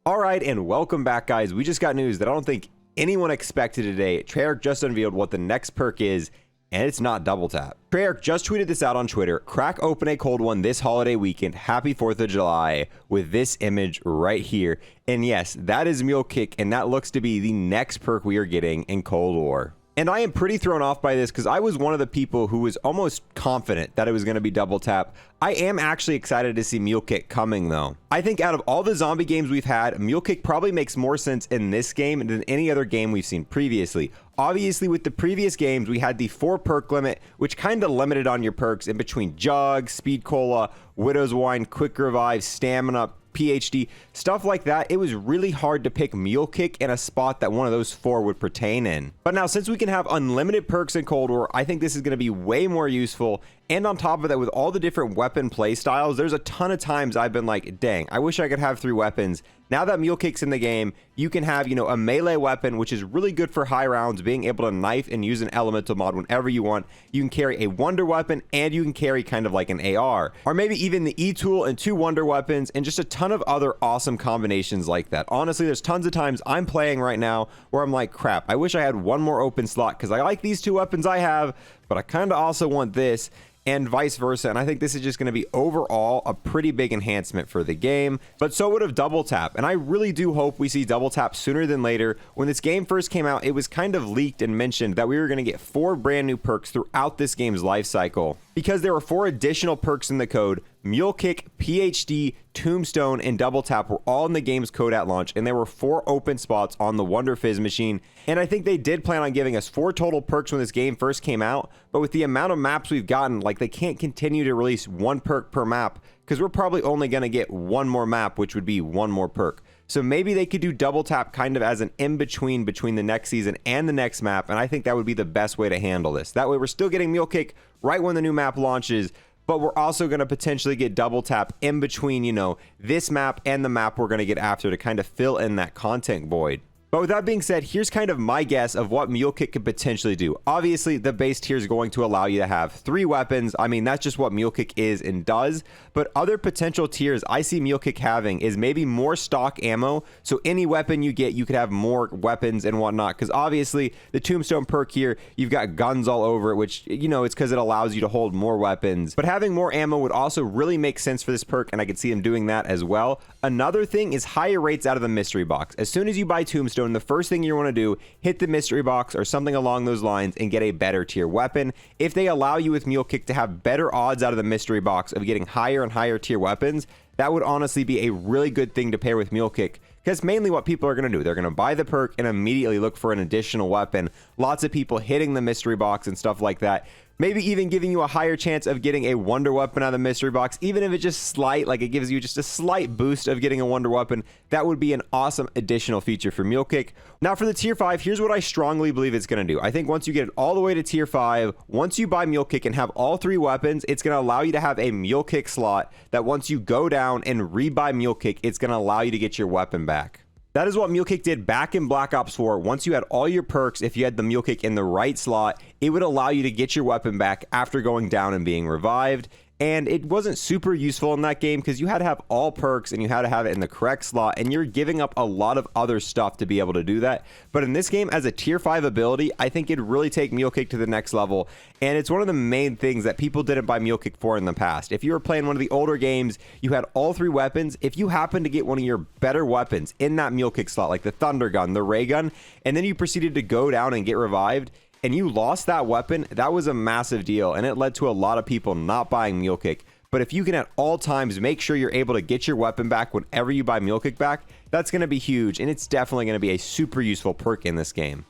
All right, and welcome back, guys. We just got news that I don't think anyone expected today. Treyarch just unveiled what the next perk is, and it's not double tap. Treyarch just tweeted this out on Twitter. Crack open a cold one this holiday weekend. Happy 4th of July with this image right here. And yes, that is Mule Kick, and that looks to be the next perk we are getting in Cold War. And I am pretty thrown off by this because I was one of the people who was almost confident that it was going to be double tap. I am actually excited to see Mule Kick coming though. I think out of all the zombie games we've had, Mule Kick probably makes more sense in this game than any other game we've seen previously. Obviously, with the previous games, we had the 4 perk limit, which kind of limited on your perks in between Jug, Speed Cola, Widow's Wine, Quick Revive, Stamina, PhD, stuff like that. It was really hard to pick Mule Kick in a spot that one of those 4 would pertain in. But now, since we can have unlimited perks in Cold War, I think this is going to be way more useful. And on top of that, with all the different weapon play styles, there's a ton of times I've been like, dang, I wish I could have 3 weapons. Now that Mule Kick's in the game, you can have, a melee weapon, which is really good for high rounds, being able to knife and use an elemental mod whenever you want. You can carry a wonder weapon, and you can carry kind of like an AR, or maybe even the E-tool and 2 wonder weapons, and just a ton of other awesome combinations like that. Honestly, there's tons of times I'm playing right now where I'm like, crap, I wish I had one more open slot because I like these 2 weapons I have, but I kind of also want this, and vice versa. And I think this is just going to be overall a pretty big enhancement for the game, but so would have double tap. And I really do hope we see double tap sooner than later. When this game first came out, it was kind of leaked and mentioned that we were going to get 4 brand new perks throughout this game's life cycle, because there were 4 additional perks in the code. Mule Kick, PhD, Tombstone, and Double Tap were all in the game's code at launch, and there were 4 open spots on the Wonder Fizz machine. And I think they did plan on giving us 4 total perks when this game first came out, but with the amount of maps we've gotten, like, they can't continue to release 1 perk per map, because we're probably only going to get 1 more map, which would be 1 more perk. So maybe they could do double tap kind of as an in-between between the next season and the next map, and I think that would be the best way to handle this. That way we're still getting Mule Kick right when the new map launches, but we're also going to potentially get double tap in between, this map and the map we're going to get after to kind of fill in that content void. But with that being said, here's kind of my guess of what Mule Kick could potentially do. Obviously, the base tier is going to allow you to have 3 weapons. I mean, that's just what Mule Kick is and does. But other potential tiers I see Mule Kick having is maybe more stock ammo. So any weapon you get, you could have more weapons and whatnot. Because obviously, the Tombstone perk here, you've got guns all over it, which, it's because it allows you to hold more weapons. But having more ammo would also really make sense for this perk, and I could see them doing that as well. Another thing is higher rates out of the mystery box. As soon as you buy Tombstone, the first thing you want to do, hit the mystery box or something along those lines and get a better tier weapon. If they allow you with Mule Kick to have better odds out of the mystery box of getting higher and higher tier weapons, that would honestly be a really good thing to pair with Mule Kick. Because mainly what people are going to do, they're going to buy the perk and immediately look for an additional weapon. Lots of people hitting the mystery box and stuff like that. Maybe even giving you a higher chance of getting a wonder weapon out of the mystery box, even if it's just slight, like it gives you just a slight boost of getting a wonder weapon. That would be an awesome additional feature for Mule Kick. Now for the tier 5, here's what I strongly believe it's going to do. I think once you get it all the way to tier 5, once you buy Mule Kick and have all 3 weapons, it's going to allow you to have a Mule Kick slot that once you go down and rebuy Mule Kick, it's going to allow you to get your weapon back. That is what Mule Kick did back in Black Ops 4. Once you had all your perks, if you had the Mule Kick in the right slot, it would allow you to get your weapon back after going down and being revived. And it wasn't super useful in that game because you had to have all perks and you had to have it in the correct slot, and you're giving up a lot of other stuff to be able to do that. But in this game, as a tier 5 ability, I think it'd really take Mule Kick to the next level. And it's one of the main things that people didn't buy Mule Kick for in the past. If you were playing one of the older games, you had all 3 weapons. If you happen to get one of your better weapons in that Mule Kick slot, like the Thunder Gun, the Ray Gun, and then you proceeded to go down and get revived, and you lost that weapon, that was a massive deal, and it led to a lot of people not buying Mule Kick. But if you can at all times make sure you're able to get your weapon back whenever you buy Mule Kick back, that's going to be huge, and it's definitely going to be a super useful perk in this game.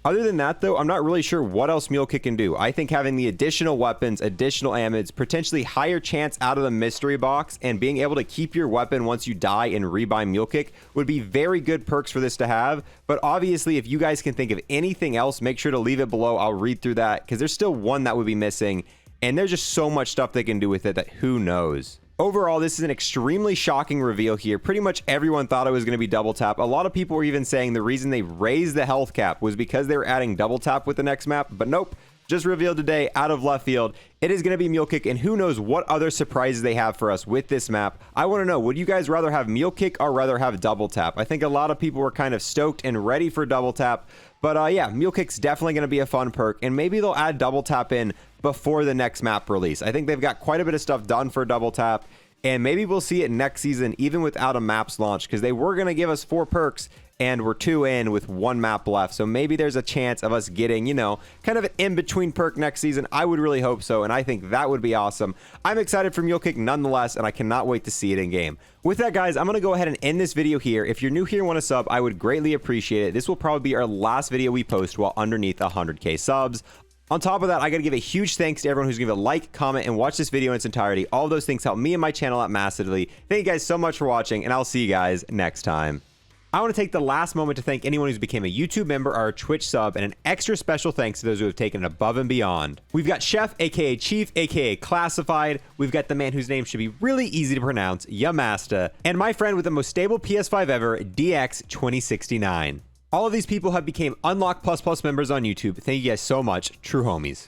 Other than that, though, I'm not really sure what else Mule Kick can do. I think having the additional weapons, additional ammo, potentially higher chance out of the mystery box, and being able to keep your weapon once you die and rebuy Mule Kick would be very good perks for this to have. But obviously, if you guys can think of anything else, make sure to leave it below. I'll read through that because there's still one that would be missing, and there's just so much stuff they can do with it that who knows. Overall, this is an extremely shocking reveal here. Pretty much everyone thought it was going to be double tap. A lot of people were even saying the reason they raised the health cap was because they were adding double tap with the next map, but nope. just revealed today out of left field. It is going to be Mule Kick, and who knows what other surprises they have for us with this map. I want to know, would you guys rather have Mule Kick or rather have Double Tap? I think a lot of people were kind of stoked and ready for Double Tap, but yeah, Mule Kick's definitely going to be a fun perk, and maybe they'll add Double Tap in before the next map release. I think they've got quite a bit of stuff done for Double Tap, and maybe we'll see it next season even without a maps launch, because they were going to give us 4 perks and we're 2 in with 1 map left. So maybe there's a chance of us getting, you know, kind of an in-between perk next season. I would really hope so, and I think that would be awesome. I'm excited for Mule Kick nonetheless, and I cannot wait to see it in game. With that, guys, I'm going to go ahead and end this video here. If you're new here and want to sub, I would greatly appreciate it. This will probably be our last video we post while underneath 100K subs. On top of that, I got to give a huge thanks to everyone who's given a like, comment, and watch this video in its entirety. All of those things help me and my channel out massively. Thank you guys so much for watching, and I'll see you guys next time. I want to take the last moment to thank anyone who's became a YouTube member or a Twitch sub, and an extra special thanks to those who have taken it above and beyond. We've got Chef, aka Chief, aka Classified. We've got the man whose name should be really easy to pronounce, Yamasta, and my friend with the most stable PS5 ever, DX2069. All of these people have become Unlock++ members on YouTube. Thank you guys so much, true homies.